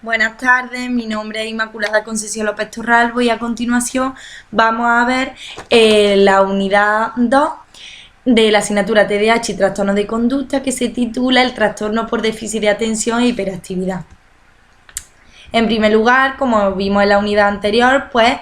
Buenas tardes, mi nombre es Inmaculada Concesión López Torralbo y a continuación vamos a ver la unidad 2 de la asignatura TDAH y trastornos de conducta que se titula El trastorno por déficit de atención e hiperactividad. En primer lugar, como vimos en la unidad anterior, pues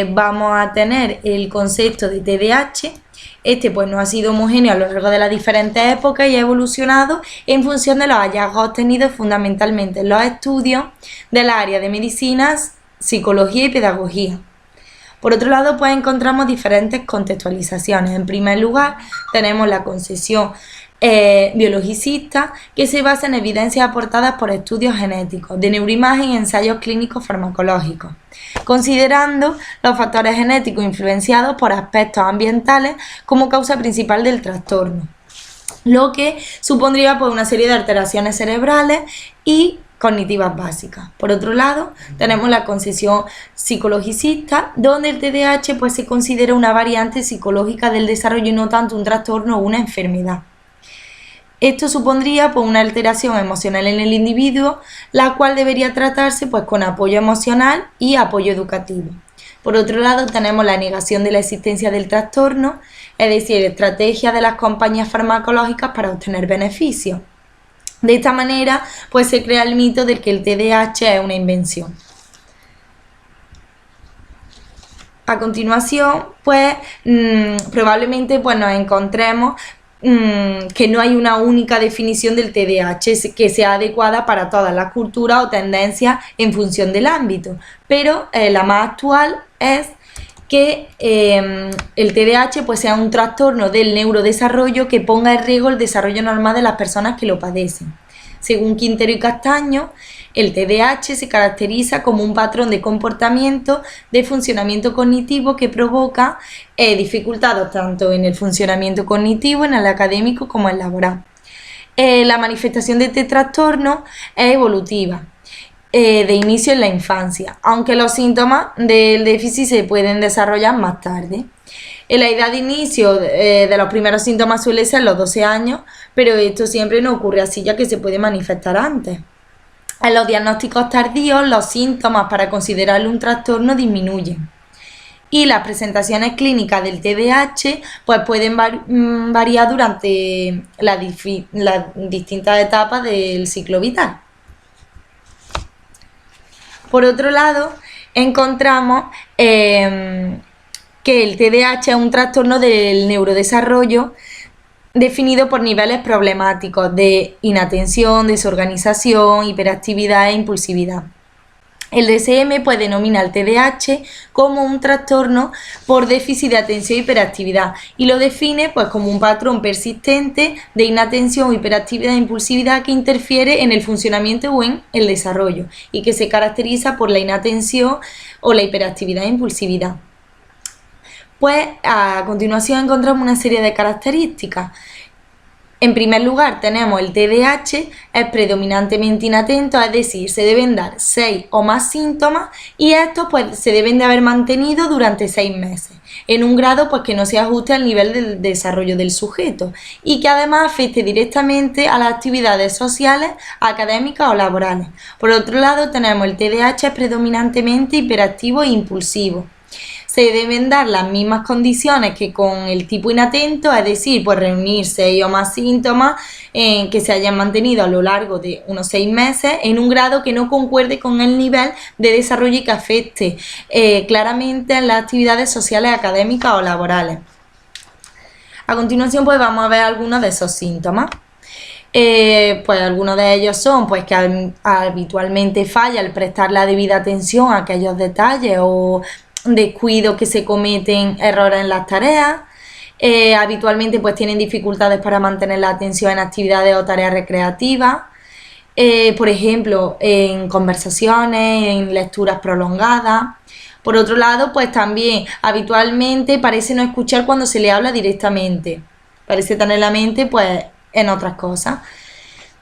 vamos a tener el concepto de TDAH. Este pues no ha sido homogéneo a lo largo de las diferentes épocas y ha evolucionado en función de los hallazgos obtenidos fundamentalmente en los estudios del área de medicinas, psicología y pedagogía. Por otro lado, pues encontramos diferentes contextualizaciones. En primer lugar, tenemos la concepción biologicista, que se basa en evidencias aportadas por estudios genéticos, de neuroimagen y ensayos clínicos farmacológicos, considerando los factores genéticos influenciados por aspectos ambientales como causa principal del trastorno, lo que supondría pues, una serie de alteraciones cerebrales y cognitivas básicas. Por otro lado, tenemos la concepción psicologicista, donde el TDAH pues, se considera una variante psicológica del desarrollo y no tanto un trastorno o una enfermedad. Esto supondría pues, una alteración emocional en el individuo, la cual debería tratarse pues, con apoyo emocional y apoyo educativo. Por otro lado, tenemos la negación de la existencia del trastorno, es decir, estrategias de las compañías farmacológicas para obtener beneficios. De esta manera, pues se crea el mito de que el TDAH es una invención. A continuación, pues probablemente pues, nos encontremos que no hay una única definición del TDAH que sea adecuada para todas las culturas o tendencias en función del ámbito, pero la más actual es que el TDAH pues, sea un trastorno del neurodesarrollo que ponga en riesgo el desarrollo normal de las personas que lo padecen. Según Quintero y Castaño, el TDAH se caracteriza como un patrón de comportamiento de funcionamiento cognitivo que provoca dificultades tanto en el funcionamiento cognitivo, en el académico como en el laboral. La manifestación de este trastorno es evolutiva, de inicio en la infancia, aunque los síntomas del déficit se pueden desarrollar más tarde. En la edad de inicio de los primeros síntomas suele ser los 12 años, pero esto siempre no ocurre así, ya que se puede manifestar antes. En los diagnósticos tardíos, los síntomas para considerarlo un trastorno disminuyen. Y las presentaciones clínicas del TDAH pues pueden variar durante las distintas etapas del ciclo vital. Por otro lado, encontramos que el TDAH es un trastorno del neurodesarrollo definido por niveles problemáticos de inatención, desorganización, hiperactividad e impulsividad. El DSM pues, denomina al TDAH como un trastorno por déficit de atención e hiperactividad y lo define pues, como un patrón persistente de inatención, hiperactividad e impulsividad que interfiere en el funcionamiento o en el desarrollo y que se caracteriza por la inatención o la hiperactividad e impulsividad. Pues a continuación encontramos una serie de características. En primer lugar tenemos el TDAH, es predominantemente inatento, es decir, se deben dar 6 o más síntomas y estos pues, se deben de haber mantenido durante 6 meses, en un grado pues, que no se ajuste al nivel del desarrollo del sujeto y que además afecte directamente a las actividades sociales, académicas o laborales. Por otro lado tenemos el TDAH es predominantemente hiperactivo e impulsivo. Se deben dar las mismas condiciones que con el tipo inatento, es decir, pues reunir 6 o más síntomas que se hayan mantenido a lo largo de unos 6 meses en un grado que no concuerde con el nivel de desarrollo y que afecte claramente en las actividades sociales, académicas o laborales. A continuación pues vamos a ver algunos de esos síntomas. Pues algunos de ellos son pues que habitualmente falla el prestar la debida atención a aquellos detalles o descuidos que se cometen, errores en las tareas. Habitualmente pues tienen dificultades para mantener la atención en actividades o tareas recreativas. Por ejemplo, en conversaciones, en lecturas prolongadas. Por otro lado, pues también habitualmente parece no escuchar cuando se le habla directamente. Parece tener la mente pues en otras cosas.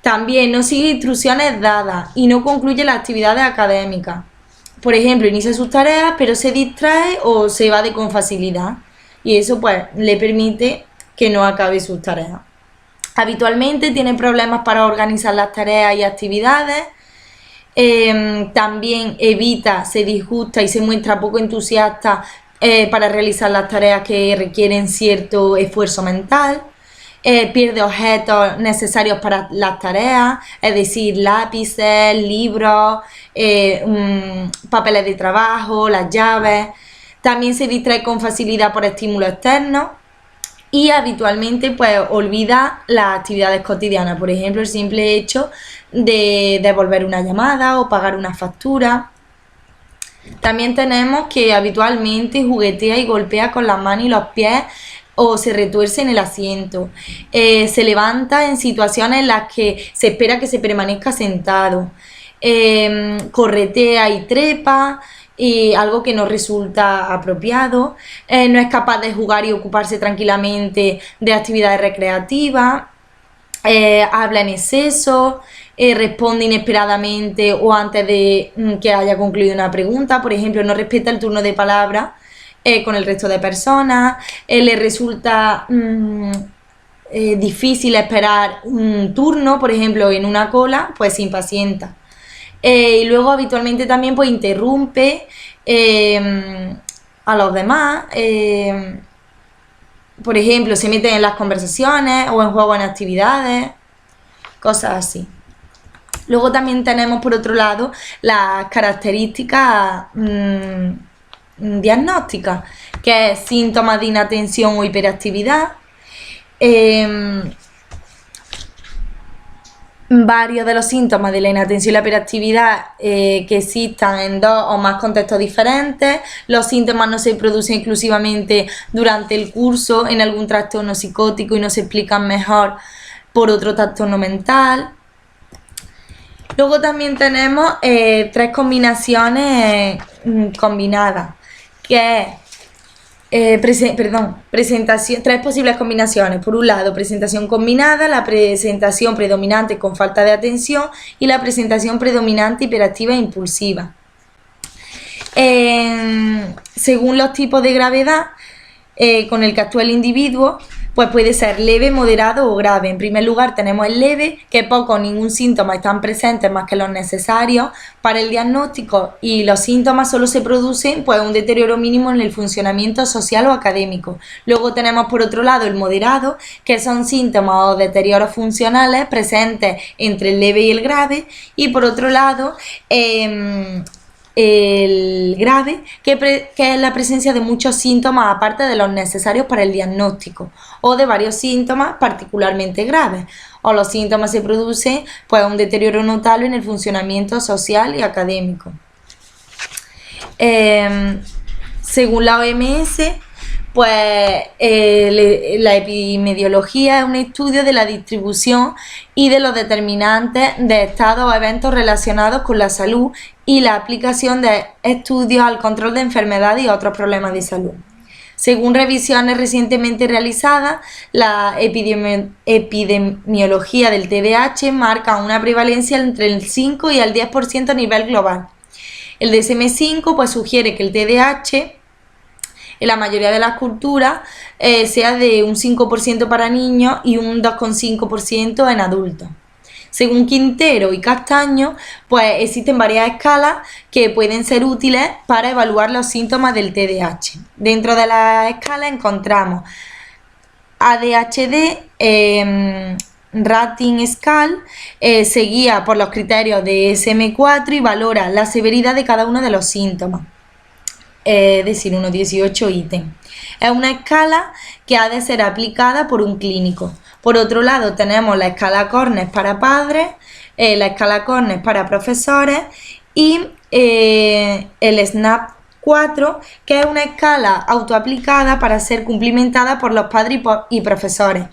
También no sigue instrucciones dadas y no concluye las actividades académicas. Por ejemplo, inicia sus tareas, pero se distrae o se evade con facilidad. Y eso pues le permite que no acabe sus tareas. Habitualmente tiene problemas para organizar las tareas y actividades. También evita, se disgusta y se muestra poco entusiasta para realizar las tareas que requieren cierto esfuerzo mental. Pierde objetos necesarios para las tareas, es decir, lápices, libros, papeles de trabajo, las llaves. También se distrae con facilidad por estímulos externos y habitualmente pues olvida las actividades cotidianas, por ejemplo, el simple hecho de devolver una llamada o pagar una factura. También tenemos que habitualmente juguetea y golpea con las manos y los pies o se retuerce en el asiento. Se levanta en situaciones en las que se espera que se permanezca sentado. Corretea y trepa, y algo que no resulta apropiado. No es capaz de jugar y ocuparse tranquilamente de actividades recreativas. Habla en exceso, responde inesperadamente o antes de que haya concluido una pregunta. Por ejemplo, no respeta el turno de palabra con el resto de personas. Le resulta difícil esperar un turno, por ejemplo, en una cola, pues se impacienta. Y luego habitualmente también pues interrumpe a los demás. Por ejemplo, se mete en las conversaciones o en juegos, en actividades, cosas así. Luego también tenemos por otro lado las características diagnósticas, que es síntomas de inatención o hiperactividad. Varios de los síntomas de la inatención y la hiperactividad que existan en 2 o más contextos diferentes. Los síntomas no se producen exclusivamente durante el curso en algún trastorno psicótico y no se explican mejor por otro trastorno mental. Luego también tenemos 3 combinaciones combinadas, que es presentación, 3 posibles combinaciones. Por un lado, presentación combinada, la presentación predominante con falta de atención y la presentación predominante hiperactiva e impulsiva. Según los tipos de gravedad con el que actúa el individuo, pues puede ser leve, moderado o grave. En primer lugar tenemos el leve, que poco o ningún síntoma están presentes más que los necesarios para el diagnóstico, y los síntomas solo se producen pues un deterioro mínimo en el funcionamiento social o académico. Luego tenemos por otro lado el moderado, que son síntomas o deterioros funcionales presentes entre el leve y el grave, y por otro lado el grave, que es la presencia de muchos síntomas aparte de los necesarios para el diagnóstico, o de varios síntomas particularmente graves, o los síntomas se producen pues un deterioro notable en el funcionamiento social y académico. Según la OMS, pues la epidemiología es un estudio de la distribución y de los determinantes de estados o eventos relacionados con la salud y la aplicación de estudios al control de enfermedades y otros problemas de salud. Según revisiones recientemente realizadas, la epidemiología del TDAH marca una prevalencia entre el 5 y el 10% a nivel global. El DSM-5 pues sugiere que el TDAH en la mayoría de las culturas sea de un 5% para niños y un 2,5% en adultos. Según Quintero y Castaño, pues existen varias escalas que pueden ser útiles para evaluar los síntomas del TDAH. Dentro de la escala encontramos ADHD, Rating Scale, se guía por los criterios de DSM-4 y valora la severidad de cada uno de los síntomas. Es decir, unos 18 ítems. Es una escala que ha de ser aplicada por un clínico. Por otro lado, tenemos la escala Cornes para padres, la escala Cornes para profesores y el SNAP 4, que es una escala autoaplicada para ser cumplimentada por los padres y profesores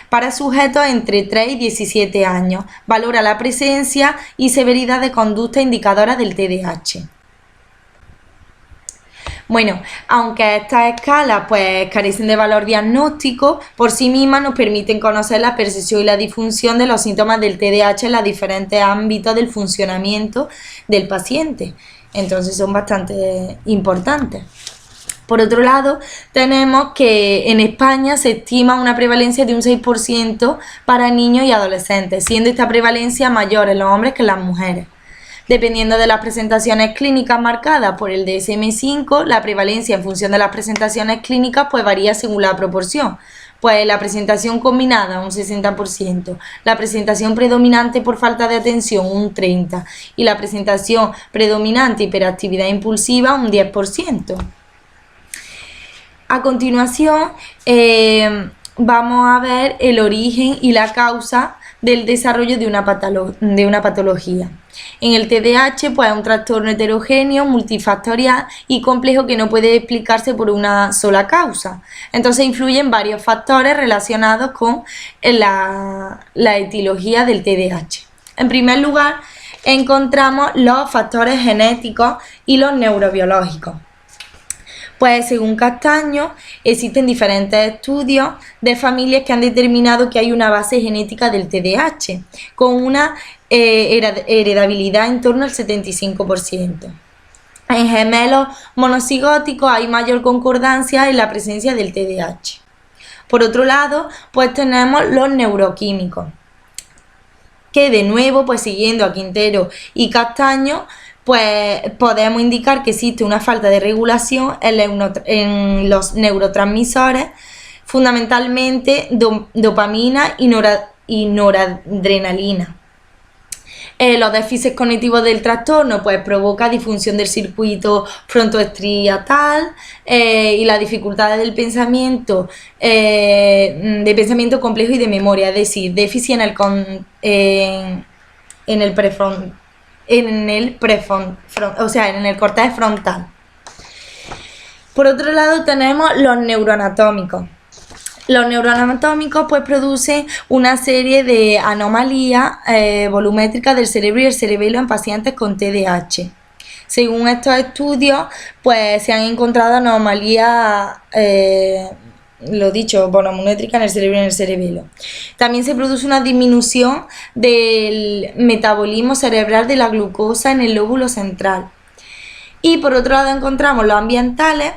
para sujetos entre 3 y 17 años. Valora la presencia y severidad de conducta indicadora del TDAH. Bueno, aunque estas escalas pues carecen de valor diagnóstico, por sí mismas nos permiten conocer la percepción y la difusión de los síntomas del TDAH en los diferentes ámbitos del funcionamiento del paciente. Entonces son bastante importantes. Por otro lado, tenemos que en España se estima una prevalencia de un 6% para niños y adolescentes, siendo esta prevalencia mayor en los hombres que en las mujeres. Dependiendo de las presentaciones clínicas marcadas por el DSM-5, la prevalencia en función de las presentaciones clínicas pues varía según la proporción. Pues la presentación combinada un 60%, la presentación predominante por falta de atención un 30% y la presentación predominante hiperactividad impulsiva un 10%. A continuación vamos a ver el origen y la causa del desarrollo de una patología. En el TDAH pues es un trastorno heterogéneo, multifactorial y complejo que no puede explicarse por una sola causa. Entonces influyen varios factores relacionados con la etiología del TDAH. En primer lugar, encontramos los factores genéticos y los neurobiológicos. Pues según Castaño, existen diferentes estudios de familias que han determinado que hay una base genética del TDAH, con una heredabilidad en torno al 75%. En gemelos monocigóticos hay mayor concordancia en la presencia del TDAH. Por otro lado, pues tenemos los neuroquímicos, que de nuevo, pues siguiendo a Quintero y Castaño, pues podemos indicar que existe una falta de regulación en los neurotransmisores, fundamentalmente dopamina y noradrenalina. Los déficits cognitivos del trastorno pues provoca disfunción del circuito frontoestriatal y las dificultades del pensamiento, de pensamiento complejo y de memoria, es decir, déficit en el cortex frontal. Por otro lado tenemos los neuroanatómicos. Los neuroanatómicos pues producen una serie de anomalías volumétricas del cerebro y el cerebelo en pacientes con TDAH. Según estos estudios, pues se han encontrado anomalías, volumétricas en el cerebro y en el cerebelo. También se produce una disminución del metabolismo cerebral de la glucosa en el lóbulo central. Y por otro lado encontramos los ambientales,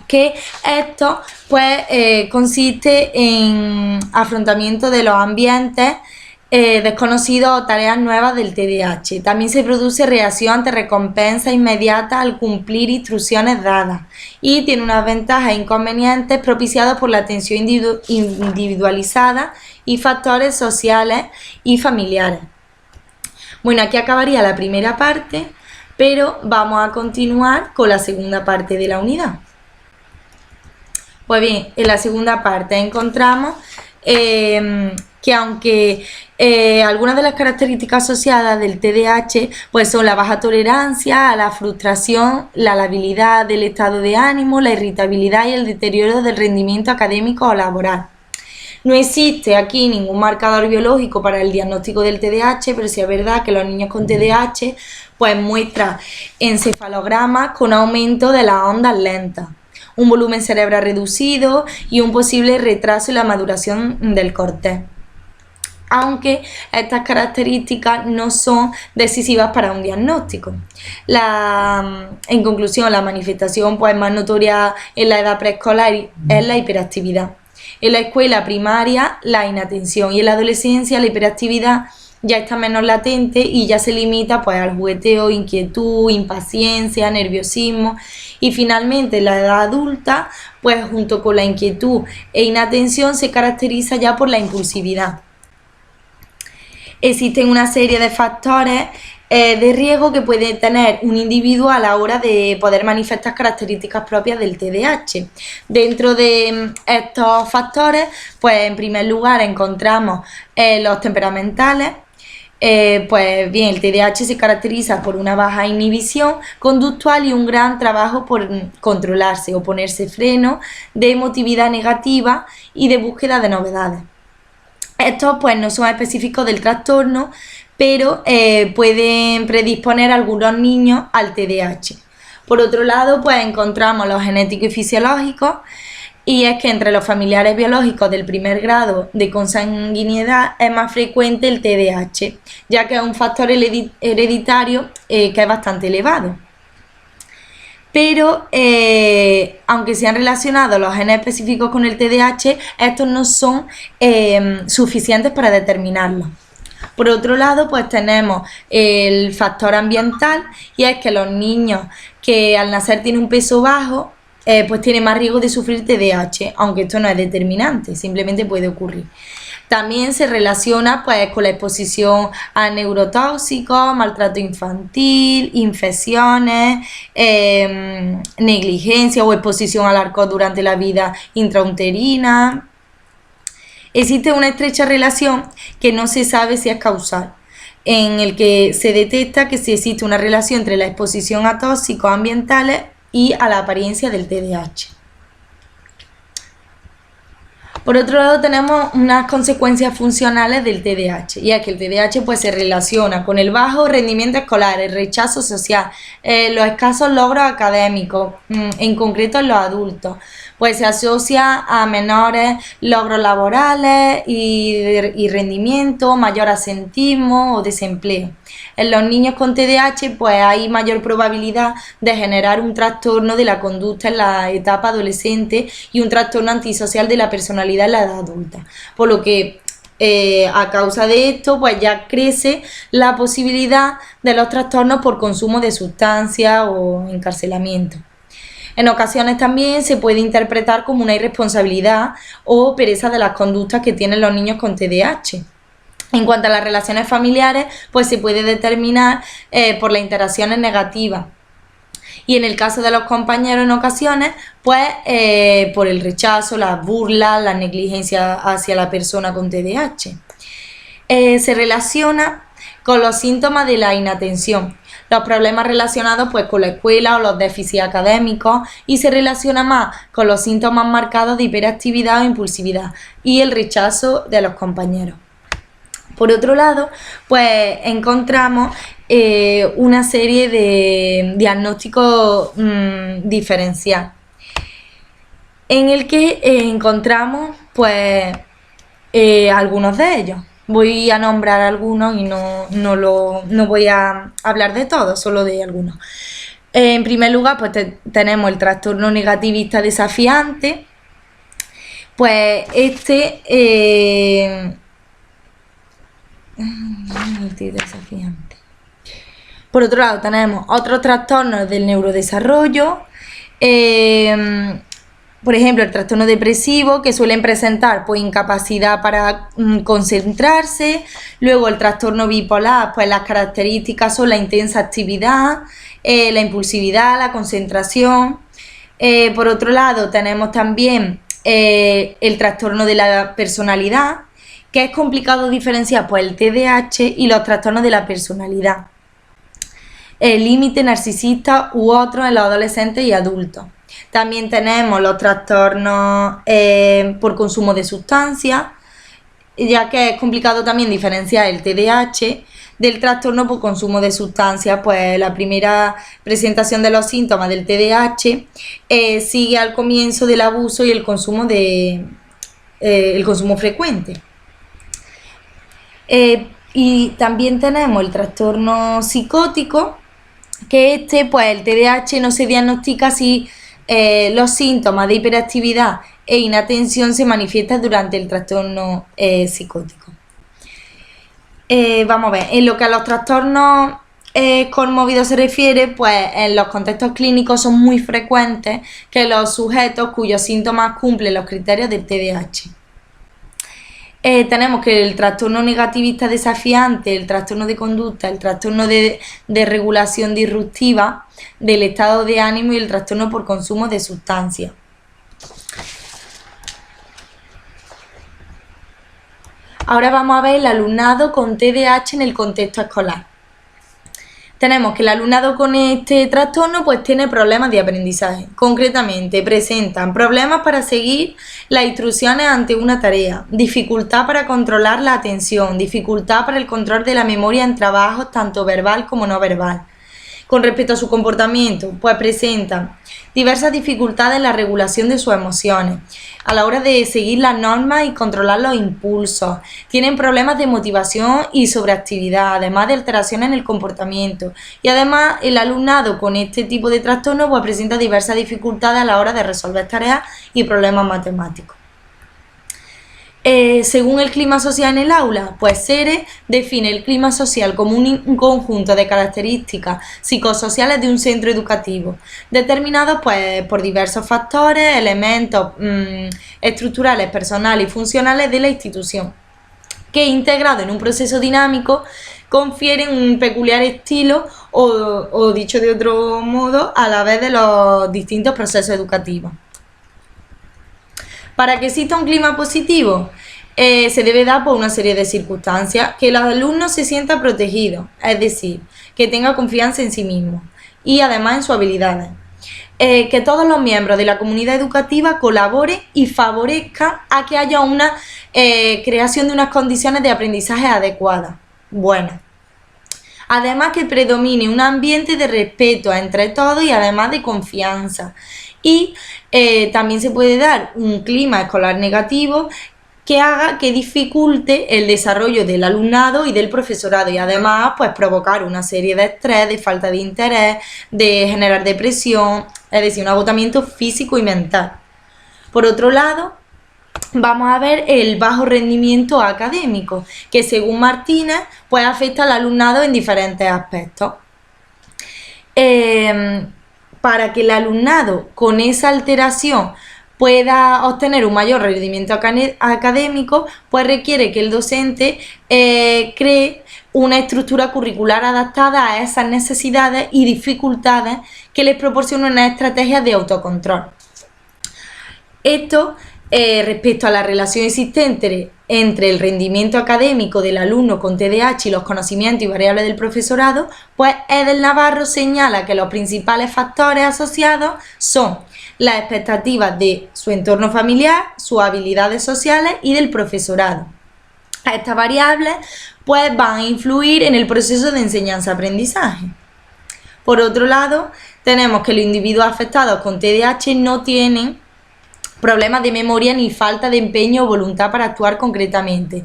que esto pues consiste en afrontamiento de los ambientes desconocidos o tareas nuevas del TDAH. También se produce reacción ante recompensa inmediata al cumplir instrucciones dadas y tiene unas ventajas e inconvenientes propiciados por la atención individualizada y factores sociales y familiares. Bueno, aquí acabaría la primera parte, pero vamos a continuar con la segunda parte de la unidad. Pues bien, en la segunda parte encontramos que aunque algunas de las características asociadas del TDAH pues son la baja tolerancia a la frustración, la labilidad del estado de ánimo, la irritabilidad y el deterioro del rendimiento académico o laboral. No existe aquí ningún marcador biológico para el diagnóstico del TDAH, pero sí es verdad que los niños con TDAH pues muestran encefalogramas con aumento de las ondas lentas, un volumen cerebral reducido y un posible retraso en la maduración del cortex. Aunque estas características no son decisivas para un diagnóstico. En conclusión, la manifestación pues, más notoria en la edad preescolar es la hiperactividad. En la escuela primaria, la inatención, y en la adolescencia la hiperactividad ya está menos latente y ya se limita pues, al jugueteo, inquietud, impaciencia, nerviosismo. Y finalmente en la edad adulta, pues junto con la inquietud e inatención se caracteriza ya por la impulsividad. Existen una serie de factores de riesgo que puede tener un individuo a la hora de poder manifestar características propias del TDAH. Dentro de estos factores, pues en primer lugar encontramos los temperamentales. Pues bien, el TDAH se caracteriza por una baja inhibición conductual y un gran trabajo por controlarse o ponerse freno, de emotividad negativa y de búsqueda de novedades. Estos pues no son específicos del trastorno, pero pueden predisponer a algunos niños al TDAH. Por otro lado, pues encontramos los genéticos y fisiológicos, y es que entre los familiares biológicos del primer grado de consanguinidad es más frecuente el TDAH, ya que es un factor hereditario que es bastante elevado. Pero aunque se han relacionado los genes específicos con el TDAH, estos no son suficientes para determinarlo. Por otro lado, pues tenemos el factor ambiental, y es que los niños que al nacer tienen un peso bajo, pues tienen más riesgo de sufrir TDAH, aunque esto no es determinante, simplemente puede ocurrir. También se relaciona pues con la exposición a neurotóxicos, maltrato infantil, infecciones, negligencia o exposición al alcohol durante la vida intrauterina. Existe una estrecha relación que no se sabe si es causal, en el que se detecta que sí existe una relación entre la exposición a tóxicos ambientales y a la apariencia del TDAH. Por otro lado, tenemos unas consecuencias funcionales del TDAH, y es que el TDAH pues, se relaciona con el bajo rendimiento escolar, el rechazo social, los escasos logros académicos, en concreto en los adultos, pues se asocia a menores logros laborales y rendimiento, mayor asentismo o desempleo. En los niños con TDAH pues hay mayor probabilidad de generar un trastorno de la conducta en la etapa adolescente y un trastorno antisocial de la personalidad en la edad adulta, por lo que a causa de esto pues ya crece la posibilidad de los trastornos por consumo de sustancias o encarcelamiento. En ocasiones también se puede interpretar como una irresponsabilidad o pereza de las conductas que tienen los niños con TDAH. En cuanto a las relaciones familiares, pues se puede determinar por las interacciones negativas. Y en el caso de los compañeros en ocasiones, pues por el rechazo, las burlas, la negligencia hacia la persona con TDAH. Se relaciona con los síntomas de la inatención, los problemas relacionados pues con la escuela o los déficits académicos, y se relaciona más con los síntomas marcados de hiperactividad o impulsividad y el rechazo de los compañeros. Por otro lado, pues encontramos una serie de diagnósticos diferencial, en el que encontramos pues algunos de ellos. Voy a nombrar algunos y no voy a hablar de todos, solo de algunos. En primer lugar, pues tenemos el trastorno negativista desafiante. Pues desafiante. Por otro lado, tenemos otros trastornos del neurodesarrollo. Por ejemplo, el trastorno depresivo, que suelen presentar pues incapacidad para concentrarse. Luego el trastorno bipolar, pues las características son la intensa actividad, la impulsividad, la concentración. Por otro lado, tenemos también el trastorno de la personalidad, que es complicado diferenciar pues el TDAH y los trastornos de la personalidad, el límite narcisista u otros en los adolescentes y adultos. También tenemos los trastornos por consumo de sustancias, ya que es complicado también diferenciar el TDAH del trastorno por consumo de sustancias. Pues la primera presentación de los síntomas del TDAH sigue al comienzo del abuso y el consumo frecuente. Y también tenemos el trastorno psicótico, que pues el TDAH no se diagnostica si los síntomas de hiperactividad e inatención se manifiestan durante el trastorno psicótico. Vamos a ver, en lo que a los trastornos conmovidos se refiere, pues en los contextos clínicos son muy frecuentes que los sujetos cuyos síntomas cumplen los criterios del TDAH. Tenemos que el trastorno negativista desafiante, el trastorno de conducta, el trastorno de regulación disruptiva del estado de ánimo y el trastorno por consumo de sustancias. Ahora vamos a ver el alumnado con TDAH en el contexto escolar. Tenemos que el alumnado con este trastorno pues tiene problemas de aprendizaje. Concretamente, presentan problemas para seguir las instrucciones ante una tarea, dificultad para controlar la atención, dificultad para el control de la memoria en trabajos tanto verbal como no verbal. Con respecto a su comportamiento, pues presentan diversas dificultades en la regulación de sus emociones, a la hora de seguir las normas y controlar los impulsos. Tienen problemas de motivación y sobreactividad, además de alteraciones en el comportamiento. Y además, el alumnado con este tipo de trastorno pues presenta diversas dificultades a la hora de resolver tareas y problemas matemáticos. Según el clima social en el aula, pues SERE define el clima social como un conjunto de características psicosociales de un centro educativo, determinados pues, por diversos factores, elementos estructurales, personales y funcionales de la institución, que integrado en un proceso dinámico confieren un peculiar estilo o dicho de otro modo, a la vez de los distintos procesos educativos. Para que exista un clima positivo, se debe dar por una serie de circunstancias: que los alumnos se sientan protegidos, es decir, que tengan confianza en sí mismos y además en sus habilidades. Que todos los miembros de la comunidad educativa colaboren y favorezcan a que haya una creación de unas condiciones de aprendizaje adecuadas, buenas. Además, que predomine un ambiente de respeto entre todos y además de confianza. Y también se puede dar un clima escolar negativo que haga que dificulte el desarrollo del alumnado y del profesorado, y además pues provocar una serie de estrés, de falta de interés, de generar depresión, es decir, un agotamiento físico y mental. Por otro lado, vamos a ver el bajo rendimiento académico, que según Martínez pues afecta al alumnado en diferentes aspectos. Para que el alumnado con esa alteración pueda obtener un mayor rendimiento académico, pues requiere que el docente cree una estructura curricular adaptada a esas necesidades y dificultades, que les proporcione una estrategia de autocontrol. Esto, respecto a la relación existente entre el rendimiento académico del alumno con TDAH y los conocimientos y variables del profesorado, pues Eder Navarro señala que los principales factores asociados son las expectativas de su entorno familiar, sus habilidades sociales y del profesorado. Estas variables pues van a influir en el proceso de enseñanza-aprendizaje. Por otro lado, tenemos que los individuos afectados con TDAH no tienen problemas de memoria ni falta de empeño o voluntad para actuar concretamente.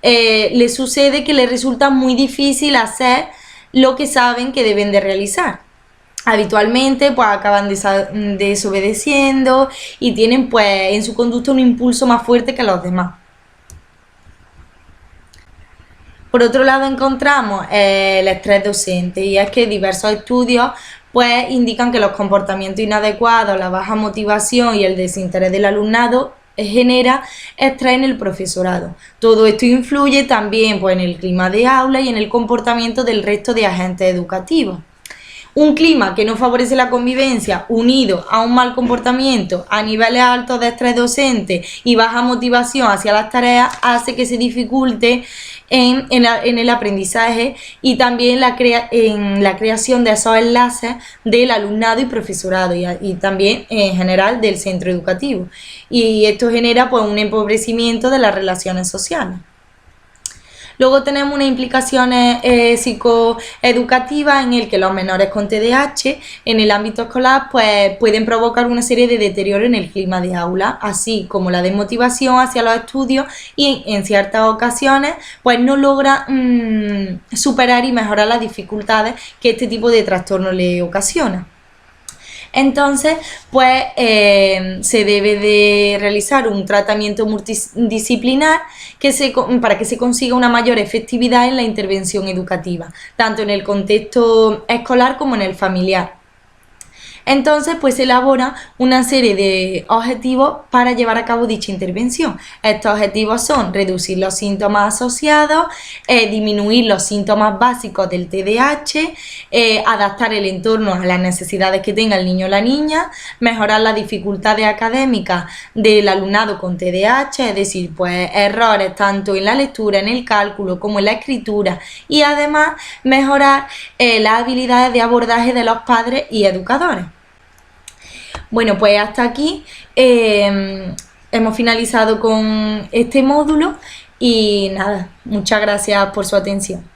Les sucede que les resulta muy difícil hacer lo que saben que deben de realizar. Habitualmente pues acaban desobedeciendo y tienen pues en su conducta un impulso más fuerte que los demás. Por otro lado, encontramos el estrés docente, y es que diversos estudios pues indican que los comportamientos inadecuados, la baja motivación y el desinterés del alumnado genera estrés en el profesorado. Todo esto influye también pues, en el clima de aula y en el comportamiento del resto de agentes educativos. Un clima que no favorece la convivencia, unido a un mal comportamiento, a niveles altos de estrés docente y baja motivación hacia las tareas, hace que se dificulte en el aprendizaje y también en la creación de esos enlaces del alumnado y profesorado, y también en general del centro educativo. Y esto genera pues, un empobrecimiento de las relaciones sociales. Luego tenemos unas implicaciones psicoeducativas en el que los menores con TDAH en el ámbito escolar pues, pueden provocar una serie de deterioros en el clima de aula, así como la desmotivación hacia los estudios, y en ciertas ocasiones pues, no logran superar y mejorar las dificultades que este tipo de trastorno le ocasiona. Entonces, pues se debe de realizar un tratamiento multidisciplinar para que se consiga una mayor efectividad en la intervención educativa, tanto en el contexto escolar como en el familiar. Entonces, pues se elabora una serie de objetivos para llevar a cabo dicha intervención. Estos objetivos son reducir los síntomas asociados, disminuir los síntomas básicos del TDAH, adaptar el entorno a las necesidades que tenga el niño o la niña, mejorar las dificultades académicas del alumnado con TDAH, es decir, pues errores tanto en la lectura, en el cálculo como en la escritura, y además mejorar las habilidades de abordaje de los padres y educadores. Bueno, pues hasta aquí hemos finalizado con este módulo y nada, muchas gracias por su atención.